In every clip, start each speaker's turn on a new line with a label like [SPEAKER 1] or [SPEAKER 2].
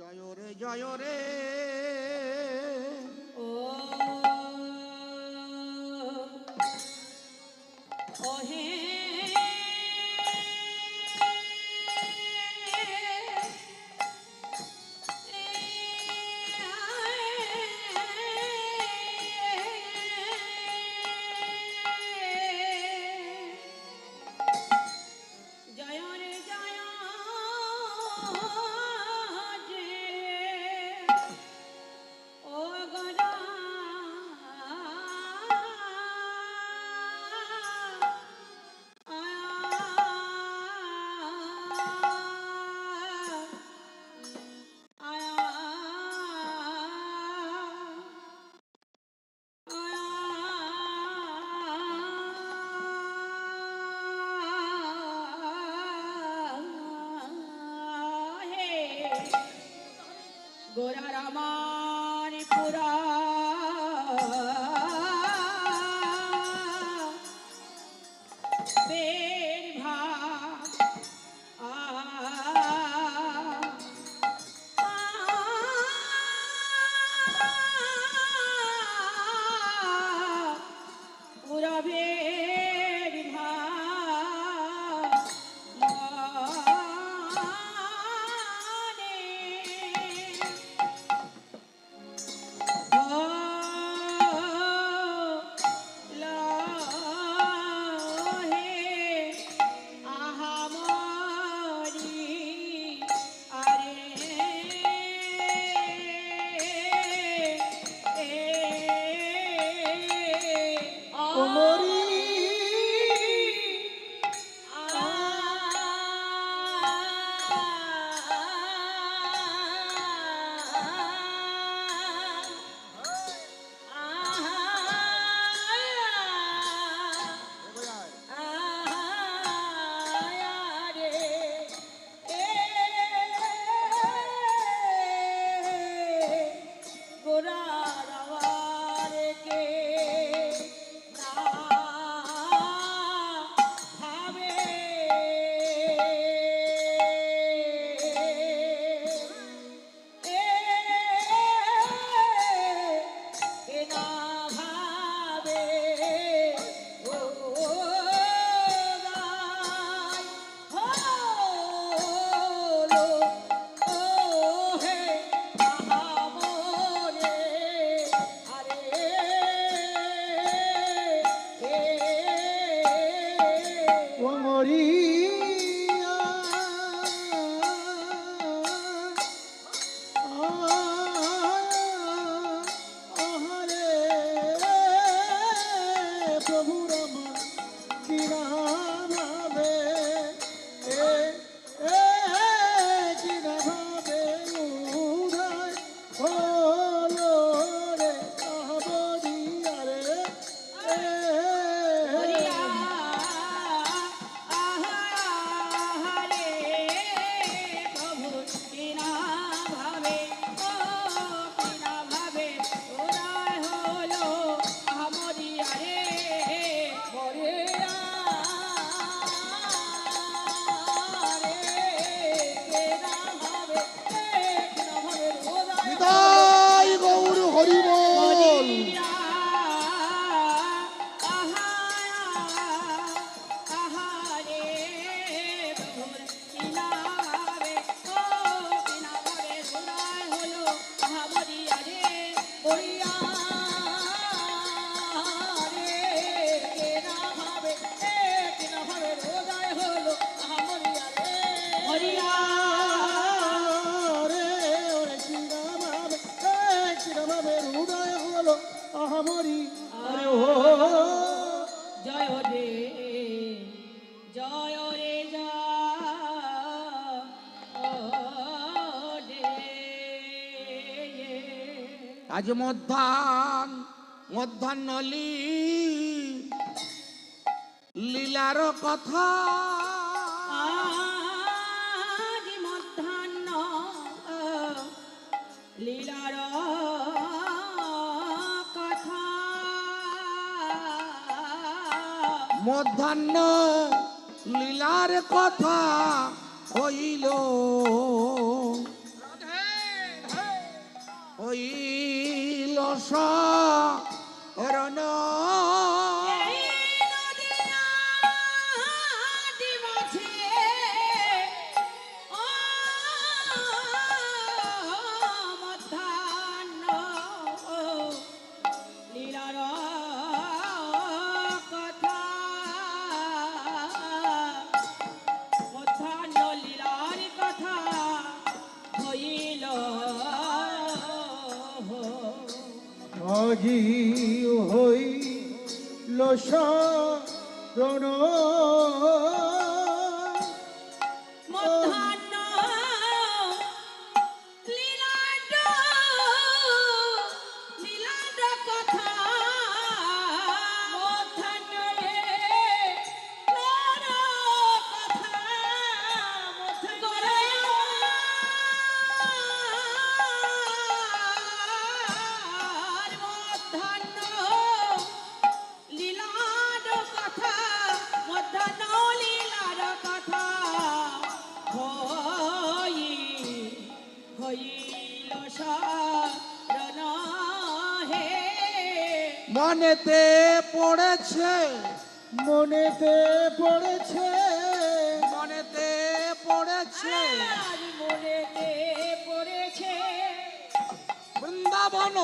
[SPEAKER 1] জয় রে
[SPEAKER 2] ও ওহে গোরা রামান পুরা বের ভাগ পুরা বের ভাগ
[SPEAKER 1] আজ মধ্যাহ্ন লীলার কথা
[SPEAKER 2] আজ মধ্যাহ্ন লীলার কথা
[SPEAKER 1] মধ্যাহ্ন লীলার কথা হইল হইল শরণ
[SPEAKER 2] এই নদীয়াদি মাঝে ও মধ্যাহ্ন লীলার কথা মধ্যাহ্ন লীলার কথা হইল
[SPEAKER 3] আজি হইল শরণ
[SPEAKER 2] মধ্যাহ্ন লীলাণ্ড লীলাণ্ড কথা মধ্যাহ্ন লীলার কথা মধ্যাহ্ন লীলার কথা মধ্যাহ্ন লীলার কথা হইল শরণ হে
[SPEAKER 1] মনেতে পড়েছে
[SPEAKER 3] মনেতে পড়েছে
[SPEAKER 1] মনেতে পড়েছে
[SPEAKER 2] আর মনেতে পড়েছে
[SPEAKER 1] বৃন্দাবন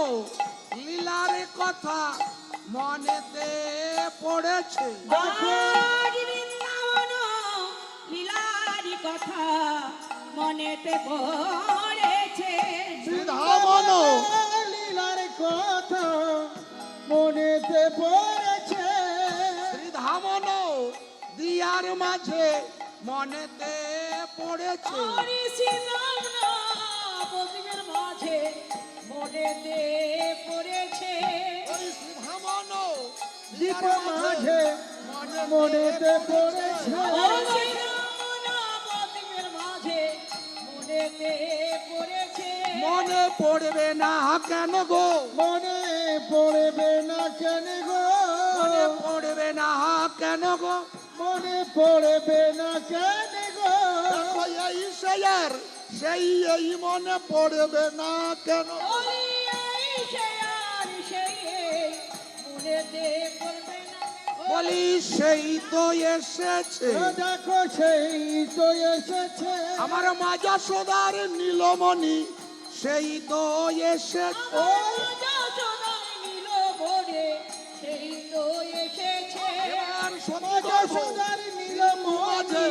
[SPEAKER 1] লীলার কথা মনেতে পড়েছে
[SPEAKER 2] আজ বৃন্দাবন লীলারি কথা মনেতে পড়েছে
[SPEAKER 1] বৃন্দাবন
[SPEAKER 3] লীলার কথা মনেতে পড়েছে
[SPEAKER 1] শ্রীধামন দিয়ার মাঝে মনেতে পড়েছে
[SPEAKER 2] হরি শ্রীরাম নবদ্বীপের মাঝে মনেতে পড়েছে
[SPEAKER 1] ওই শ্রীধামন
[SPEAKER 3] দীপ মাঝে মনেতে পড়েছে
[SPEAKER 2] হরি শ্রীরাম নবদ্বীপের মাঝে মনেতে পড়েছে
[SPEAKER 1] মনে পড়বে না কেন গো
[SPEAKER 3] মনে পড়বে না কেন গো
[SPEAKER 1] মনে পড়বে না কেন গো
[SPEAKER 3] মনে পড়বে না কেন গো
[SPEAKER 1] দেখো এই শেয়ার সেই এই মনে পড়বে না কেন
[SPEAKER 2] হরি এই সে আর সেই এই মনেতে পড়বে না
[SPEAKER 1] বলি সেই তো এসেছে
[SPEAKER 3] দেখো সেই তো এসেছে
[SPEAKER 1] আমার মাজা সদার নীলমণি সেই তো এসেছে
[SPEAKER 2] সেই তো এসেছে
[SPEAKER 1] এবার সত্যি
[SPEAKER 3] মজা
[SPEAKER 1] গল্প।
[SPEAKER 3] সুন্দর নীলমণি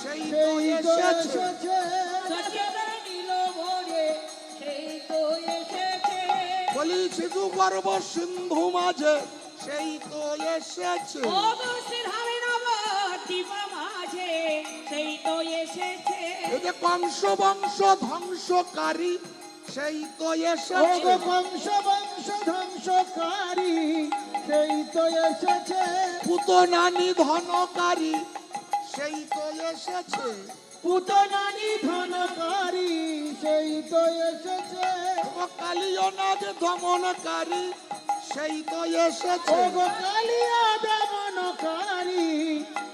[SPEAKER 1] সেই
[SPEAKER 3] সেই
[SPEAKER 1] তো
[SPEAKER 3] তো
[SPEAKER 1] এসেছে।
[SPEAKER 3] এসেছে
[SPEAKER 2] সত্যদার নীল ভোরে সেই তো এসেছে
[SPEAKER 1] বলি সিধু গর্ব সিন্ধু মাঝে সেই তো এসেছে
[SPEAKER 2] অবশ্যই হবে নবদ্বীপ মাঝে সেই তো এসেছে
[SPEAKER 1] এই যে কংস বংশ ধ্বংসকারী সেই তো
[SPEAKER 3] ওগো
[SPEAKER 1] এসেছে
[SPEAKER 3] বংশ বংশ ধ্বংসকারী সেই তো এসেছে
[SPEAKER 1] পুতনানি ধনকারী সেই তো এসেছে
[SPEAKER 3] পুতনানি ধনকারী সেই তো এসেছে
[SPEAKER 1] ও কালিয়নাথ দমনকারী সেই তো এসেছে
[SPEAKER 3] ওগো কালিয়া দমনকারী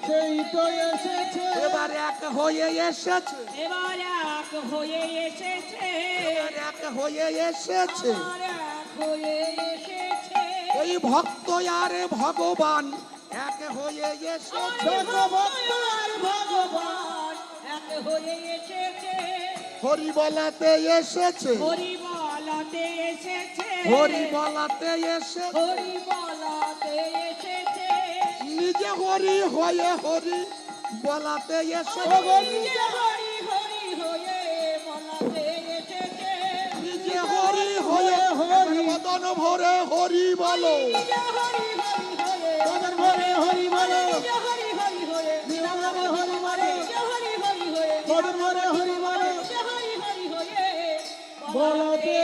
[SPEAKER 3] সেই তো এসেছে
[SPEAKER 1] এবার এক হয়ে এসেছে
[SPEAKER 2] এবার এক হয়ে এসেছে
[SPEAKER 1] এবার এক হয়ে এসেছে
[SPEAKER 2] এবার এক হয়ে এসেছে
[SPEAKER 1] এই ভক্ত আর ভগবান এক হয়ে এসেছে
[SPEAKER 3] ভগবন্ত আর ভগবান
[SPEAKER 2] এক হয়ে এসেছে
[SPEAKER 1] হরি বলাতে এসেছে
[SPEAKER 2] হরি বলাতে এসেছে
[SPEAKER 1] হরি বলাতে এসে
[SPEAKER 2] হরি বলাতে এসেছে
[SPEAKER 1] নিজে হরি হয়ে হরি বলাতে এসেছে
[SPEAKER 3] ওগো
[SPEAKER 2] নিজে হরি হরি হয়ে বলাতে এসেছে
[SPEAKER 1] নিজে হরি হয়ে
[SPEAKER 3] হরি।
[SPEAKER 1] বদন ভরে হরি বলো
[SPEAKER 2] নিজে হরি হরি হয়ে
[SPEAKER 3] বদন ভরে হরি বলো
[SPEAKER 2] নিজে হরি হরি হয়ে
[SPEAKER 3] দিবা হরি বলো
[SPEAKER 2] নিজে হরি হরি হয়ে
[SPEAKER 3] বদন ভরে হরি বলো
[SPEAKER 2] নিজে হরি হরি হয়ে
[SPEAKER 3] বলতে